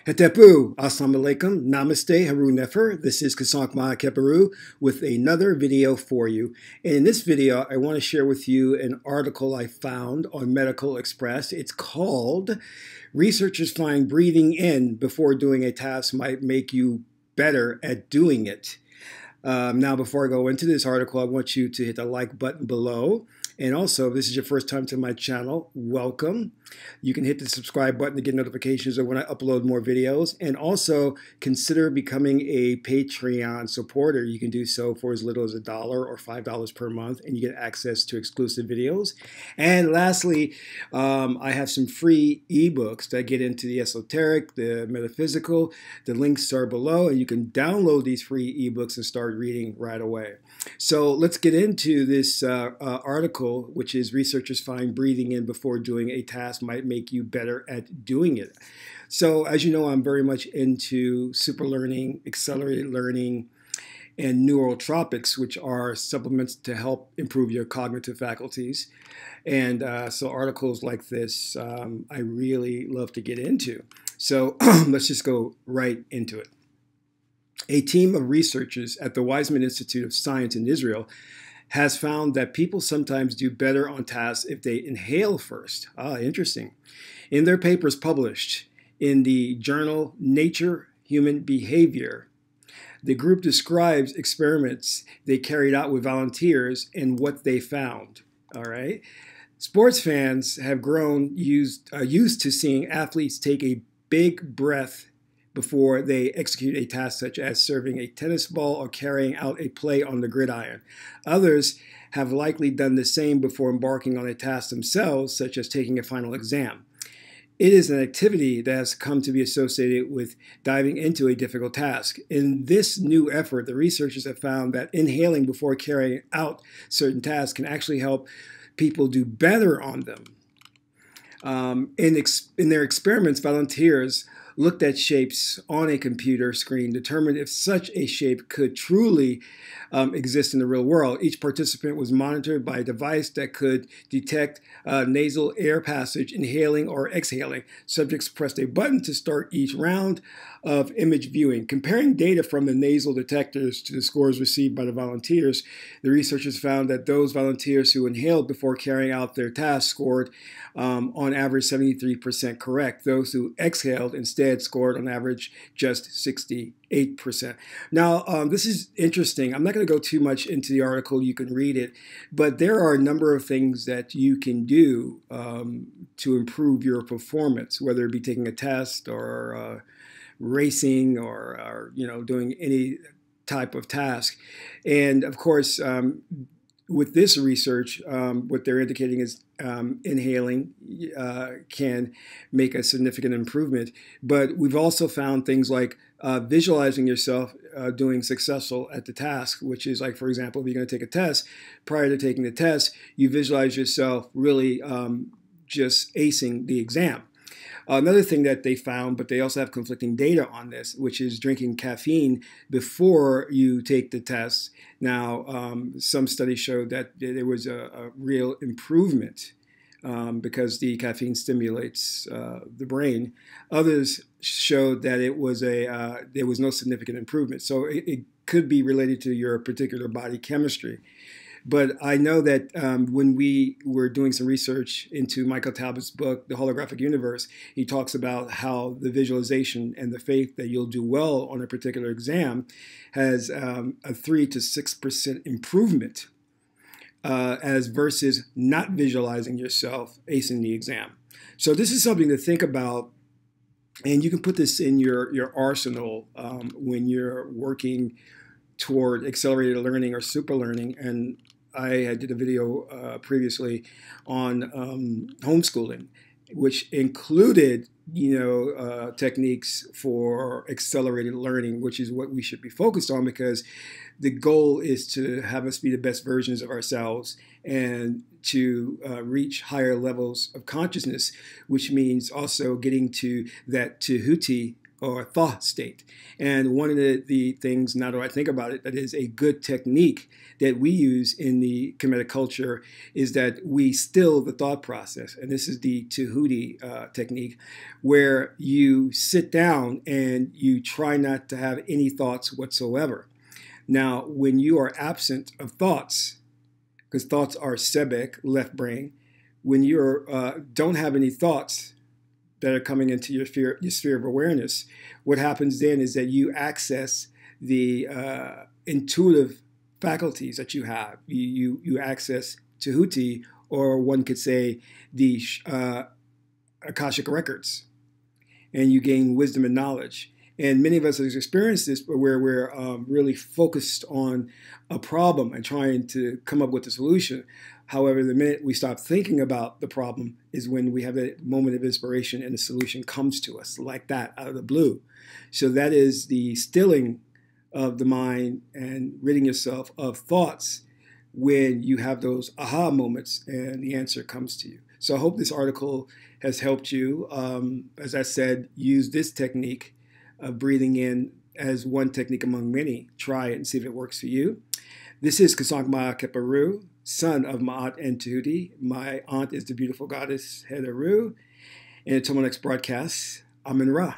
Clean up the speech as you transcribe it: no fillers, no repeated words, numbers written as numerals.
Hetepu, Assalamu alaikum, Namaste, Haru Nefer. This is Kasank Maha Keperu with another video for you. And in this video, I want to share with you an article I found on Medical Express. It's called Researchers Find Breathing In Before Doing a Task Might Make You Better at Doing It. Now, before I go into this article, I want you to hit the like button below. And also, if this is your first time to my channel, welcome. You can hit the subscribe button to get notifications of when I upload more videos. And also, consider becoming a Patreon supporter. You can do so for as little as $1 or $5 per month, and you get access to exclusive videos. And lastly, I have some free ebooks that get into the esoteric, the metaphysical. The links are below, and you can download these free ebooks and start reading right away. So let's get into this article, which is Researchers Find Breathing In Before Doing a Task Might Make You Better at Doing It. So as you know, I'm very much into super learning, accelerated learning, and neurotropics, which are supplements to help improve your cognitive faculties. And so articles like this, I really love to get into. So let's just go right into it. A team of researchers at the Weizmann Institute of Science in Israel has found that people sometimes do better on tasks if they inhale first. Interesting. In their papers published in the journal Nature Human Behavior, the group describes experiments they carried out with volunteers and what they found. All right. Sports fans have grown used to seeing athletes take a big breath before they execute a task such as serving a tennis ball or carrying out a play on the gridiron. Others have likely done the same before embarking on a task themselves, such as taking a final exam. It is an activity that has come to be associated with diving into a difficult task. In this new effort, the researchers have found that inhaling before carrying out certain tasks can actually help people do better on them. In their experiments, volunteers looked at shapes on a computer screen, determined if such a shape could truly exist in the real world. Each participant was monitored by a device that could detect nasal air passage, inhaling or exhaling. Subjects pressed a button to start each round of image viewing. Comparing data from the nasal detectors to the scores received by the volunteers, the researchers found that those volunteers who inhaled before carrying out their task scored on average 73% correct. Those who exhaled instead scored on average just 68%. Now, this is interesting. I'm not going to go too much into the article. You can read it. But there are a number of things that you can do to improve your performance, whether it be taking a test or racing or doing any type of task. And of course, with this research, what they're indicating is inhaling can make a significant improvement. But we've also found things like visualizing yourself doing successful at the task, which is like, for example, if you're going to take a test, prior to taking the test, you visualize yourself really just acing the exam. Another thing that they found, but they also have conflicting data on this, which is drinking caffeine before you take the test. Now, some studies showed that there was a real improvement because the caffeine stimulates the brain. Others showed that it was there was no significant improvement. So it could be related to your particular body chemistry. But I know that when we were doing some research into Michael Talbot's book, The Holographic Universe, he talks about how the visualization and the faith that you'll do well on a particular exam has a 3 to 6% improvement as versus not visualizing yourself acing the exam. So this is something to think about. And you can put this in your arsenal when you're working toward accelerated learning or super learning. And I did a video previously on homeschooling, which included, techniques for accelerated learning, which is what we should be focused on, because the goal is to have us be the best versions of ourselves and to reach higher levels of consciousness, which means also getting to that Tahuti or thaw state. And one of the things, now that I think about it, that is a good technique that we use in the Kemetic culture is that we still the thought process. And this is the Tahuti technique, where you sit down and you try not to have any thoughts whatsoever. Now, when you are absent of thoughts, because thoughts are sebek, left brain, when you don't have any thoughts that are coming into your sphere of awareness, what happens then is that you access the intuitive faculties that you have. You access Tahuti, or one could say the Akashic records, and you gain wisdom and knowledge. And many of us have experienced this where we're really focused on a problem and trying to come up with a solution. However, the minute we stop thinking about the problem is when we have that moment of inspiration and the solution comes to us like that out of the blue. So that is the stilling of the mind and ridding yourself of thoughts when you have those aha moments and the answer comes to you. So I hope this article has helped you. As I said, use this technique of breathing in as one technique among many. Try it and see if it works for you. This is Kasank Maa Keparu, son of Ma'at and Tahuti. My aunt is the beautiful goddess Hedaru. And until my next broadcast, Amin Ra.